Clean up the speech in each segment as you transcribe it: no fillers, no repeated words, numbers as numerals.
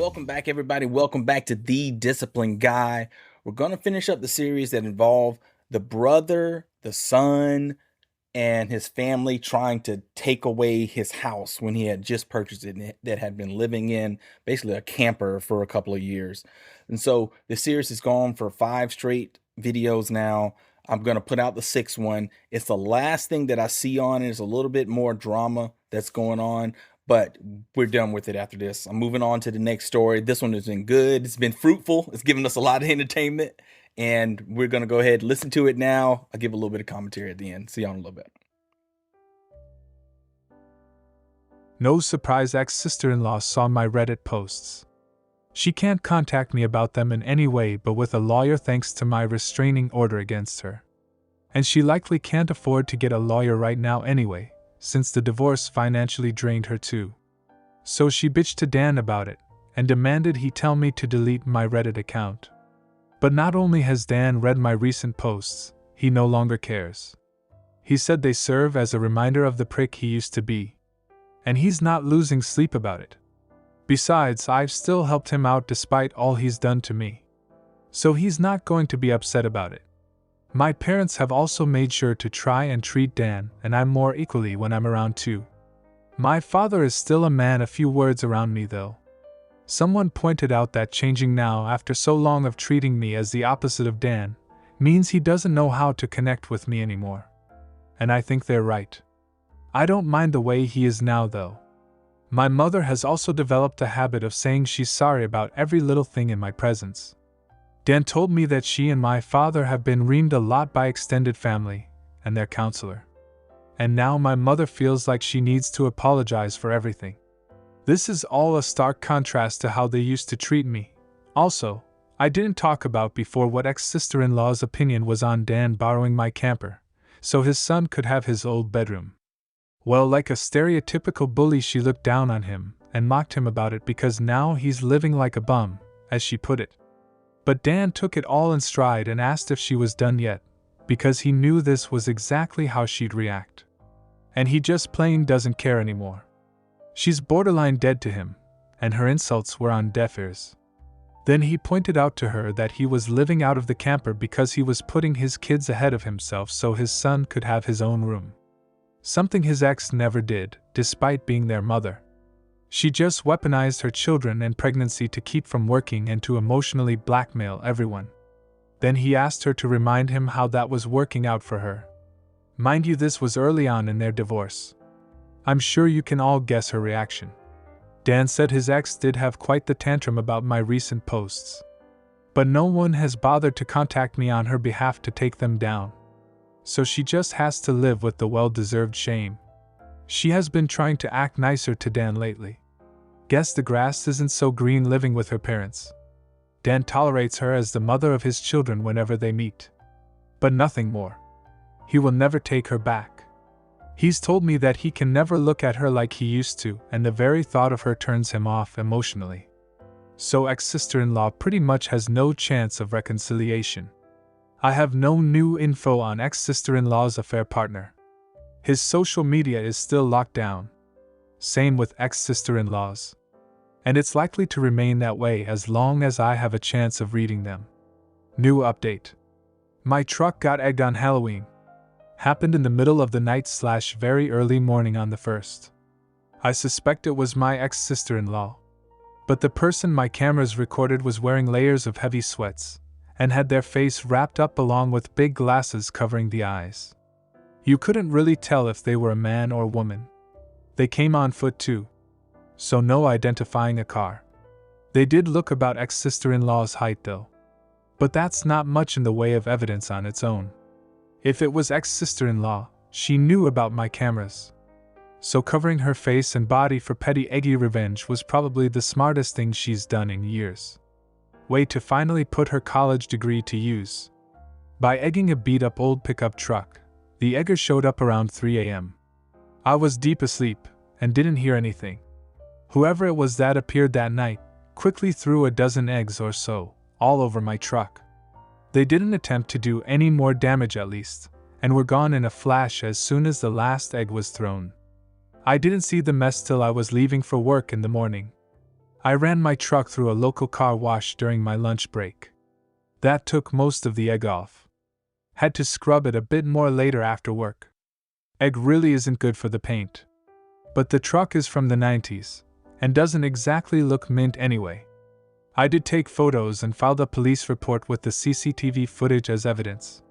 welcome back, everybody. Welcome back to The Disciplined Guy. We're going to finish up the series that involve the brother, the son, and his family trying to take away his house when he had just purchased it that had been living in basically a camper for a couple of years. And so the series has gone for 5 straight videos now. I'm going to put out the 6th one. It's the last thing that I see on it. There's a little bit more drama that's going on, but we're done with it after this. I'm moving on to the next story. This one has been good. It's been fruitful. It's given us a lot of entertainment, and we're going to go ahead and listen to it now. I'll give a little bit of commentary at the end. See y'all in a little bit. No surprise, ex-sister-in-law saw my Reddit posts. She can't contact me about them in any way but with a lawyer thanks to my restraining order against her. And she likely can't afford to get a lawyer right now anyway, since the divorce financially drained her too. So she bitched to Dan about it, and demanded he tell me to delete my Reddit account. But not only has Dan read my recent posts, he no longer cares. He said they serve as a reminder of the prick he used to be. And he's not losing sleep about it. Besides, I've still helped him out despite all he's done to me. So he's not going to be upset about it. My parents have also made sure to try and treat Dan and I more equally when I'm around too. My father is still a man of few words around me though. Someone pointed out that changing now after so long of treating me as the opposite of Dan means he doesn't know how to connect with me anymore. And I think they're right. I don't mind the way he is now though. My mother has also developed a habit of saying she's sorry about every little thing in my presence. Dan told me that she and my father have been reamed a lot by extended family and their counselor. And now my mother feels like she needs to apologize for everything. This is all a stark contrast to how they used to treat me. Also, I didn't talk about before what ex-sister-in-law's opinion was on Dan borrowing my camper, so his son could have his old bedroom. Well, like a stereotypical bully, she looked down on him and mocked him about it because now he's living like a bum, as she put it. But Dan took it all in stride and asked if she was done yet, because he knew this was exactly how she'd react. And he just plain doesn't care anymore. She's borderline dead to him, and her insults were on deaf ears. Then he pointed out to her that he was living out of the camper because he was putting his kids ahead of himself so his son could have his own room. Something his ex never did, despite being their mother. She just weaponized her children and pregnancy to keep from working and to emotionally blackmail everyone. Then he asked her to remind him how that was working out for her. Mind you, this was early on in their divorce. I'm sure you can all guess her reaction. Dan said his ex did have quite the tantrum about my recent posts. But no one has bothered to contact me on her behalf to take them down. So she just has to live with the well-deserved shame. She has been trying to act nicer to Dan lately. Guess the grass isn't so green living with her parents. Dan tolerates her as the mother of his children whenever they meet. But nothing more. He will never take her back. He's told me that he can never look at her like he used to, and the very thought of her turns him off emotionally. So ex-sister-in-law pretty much has no chance of reconciliation. I have no new info on ex-sister-in-law's affair partner. His social media is still locked down. Same with ex-sister-in-laws. And it's likely to remain that way as long as I have a chance of reading them. New update. My truck got egged on Halloween. Happened in the middle of the night / very early morning on the 1st. I suspect it was my ex-sister-in-law. But the person my cameras recorded was wearing layers of heavy sweats, and had their face wrapped up along with big glasses covering the eyes. You couldn't really tell if they were a man or woman. They came on foot too. So no identifying a car. They did look about ex-sister-in-law's height though. But that's not much in the way of evidence on its own. If it was ex-sister-in-law, she knew about my cameras. So covering her face and body for petty eggy revenge was probably the smartest thing she's done in years. Way to finally put her college degree to use. By egging a beat-up old pickup truck, the egger showed up around 3 a.m. I was deep asleep, and didn't hear anything. Whoever it was that appeared that night, quickly threw a dozen eggs or so, all over my truck. They didn't attempt to do any more damage at least, and were gone in a flash as soon as the last egg was thrown. I didn't see the mess till I was leaving for work in the morning. I ran my truck through a local car wash during my lunch break. That took most of the egg off. Had to scrub it a bit more later after work. Egg really isn't good for the paint. But the truck is from the 90s, and doesn't exactly look mint anyway. I did take photos and filed a police report with the CCTV footage as evidence.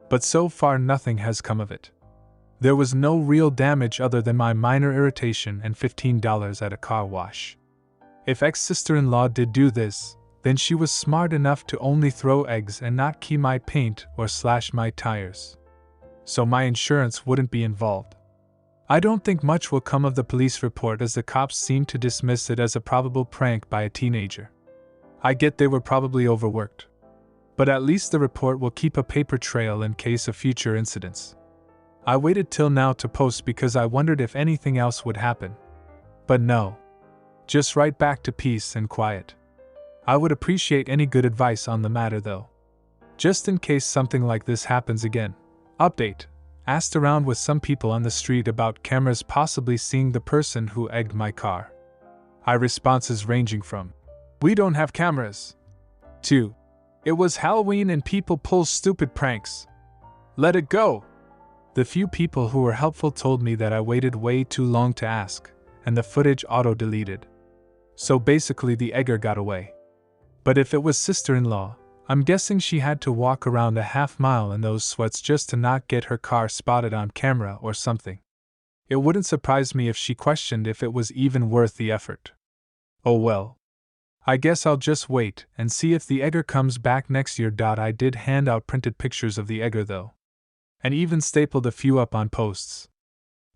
But so far nothing has come of it. There was no real damage other than my minor irritation and $15 at a car wash. If ex-sister-in-law did do this, then she was smart enough to only throw eggs and not key my paint or slash my tires. So my insurance wouldn't be involved. I don't think much will come of the police report, as the cops seem to dismiss it as a probable prank by a teenager. I get they were probably overworked. But at least the report will keep a paper trail in case of future incidents. I waited till now to post because I wondered if anything else would happen. But no. Just right back to peace and quiet. I would appreciate any good advice on the matter though. Just in case something like this happens again. Update. Asked around with some people on the street about cameras possibly seeing the person who egged my car. Responses ranging from, "We don't have cameras," to, "It was Halloween and people pull stupid pranks. Let it go." The few people who were helpful told me that I waited way too long to ask, and the footage auto-deleted. So basically the egger got away. But if it was sister-in-law, I'm guessing she had to walk around a half-mile in those sweats just to not get her car spotted on camera or something. It wouldn't surprise me if she questioned if it was even worth the effort. Oh well. I guess I'll just wait and see if the egger comes back next year. I did hand out printed pictures of the egger though. And even stapled a few up on posts.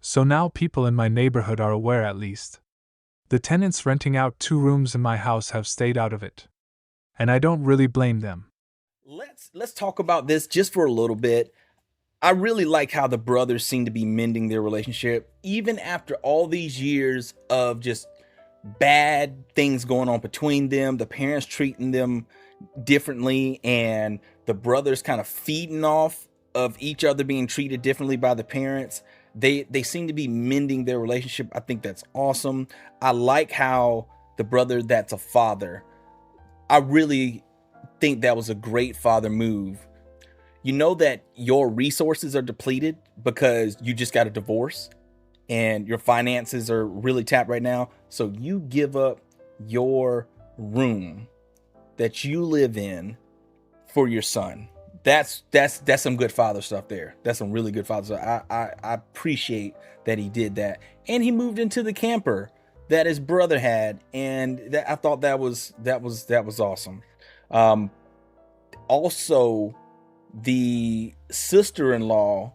So now people in my neighborhood are aware at least. The tenants renting out 2 rooms in my house have stayed out of it. And I don't really blame them. Let's talk about this just for a little bit. I really like how the brothers seem to be mending their relationship, even after all these years of just bad things going on between them, the parents treating them differently, and the brothers kind of feeding off of each other being treated differently by the parents. They seem to be mending their relationship. I think that's awesome. I like how the brother that's a father, I really think that was a great father move. You know that your resources are depleted because you just got a divorce and your finances are really tapped right now. So you give up your room that you live in for your son. That's some good father stuff there. That's some really good father stuff. I appreciate that he did that. And he moved into the camper that his brother had, and that I thought that was awesome. Also, the sister-in-law,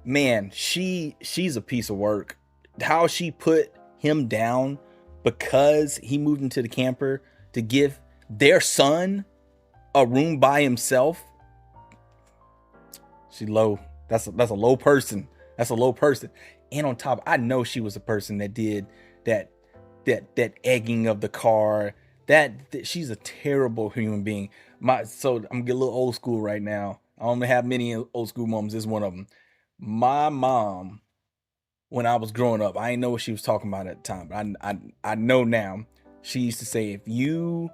man, she's a piece of work. How she put him down because he moved into the camper to give their son a room by himself. She low. That's a low person. That's a low person. And on top, I know she was a person that did that egging of the car. That she's a terrible human being. So I'm getting a little old school right now. I don't have many old school moms. This is one of them. My mom, when I was growing up, I didn't know what she was talking about at the time, but I know now. She used to say, if you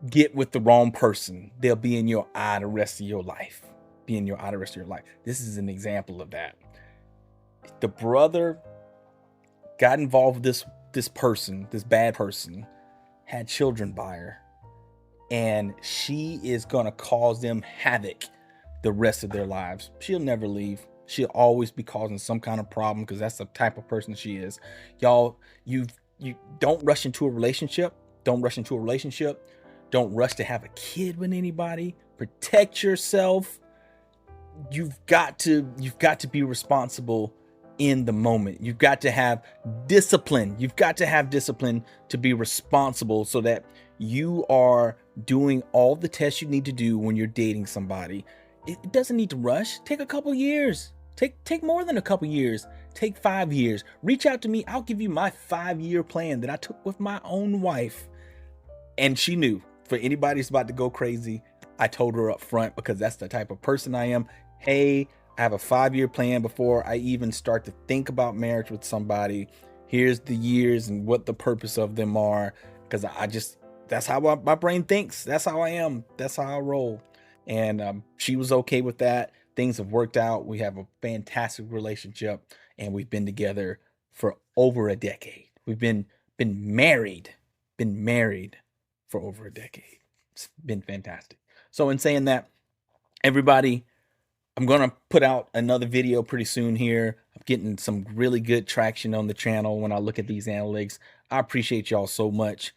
get with the wrong person, they'll be in your eye the rest of your life. Be in your eye the rest of your life. This is an example of that. The brother got involved with this person, this bad person, had children by her, and she is gonna cause them havoc the rest of their lives. She'll never leave. She'll always be causing some kind of problem because that's the type of person she is. Y'all, you don't rush into a relationship. Don't rush into a relationship. Don't rush to have a kid with anybody. Protect yourself. You've got to be responsible in the moment. You've got to have discipline. You've got to have discipline to be responsible so that you are doing all the tests you need to do when you're dating somebody. It doesn't need to rush. Take a couple years. Take more than a couple years. Take 5 years. Reach out to me. I'll give you my 5-year plan that I took with my own wife. And she knew. For anybody who's about to go crazy, I told her up front because that's the type of person I am. Hey, I have a 5-year plan before I even start to think about marriage with somebody. here's the years and what the purpose of them are. Because I just, that's how my brain thinks. That's how I am. That's how I roll. And she was okay with that. Things have worked out. We have a fantastic relationship, and we've been together for over a decade. We've been married, been married for over a decade. It's been fantastic. So in saying that, everybody, I'm going to put out another video pretty soon here. I'm getting some really good traction on the channel when I look at these analytics. I appreciate y'all so much.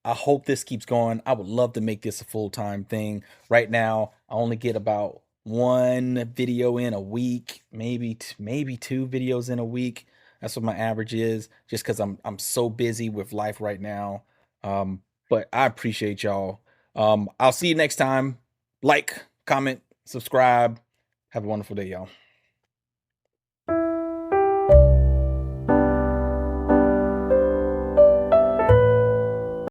I hope this keeps going. I would love to make this a full-time thing. Right now, I only get about one video in a week, maybe two videos in a week. That's what my average is, just because I'm so busy with life right now. But I appreciate y'all. I'll see you next time. Like, comment, subscribe. Have a wonderful day, y'all.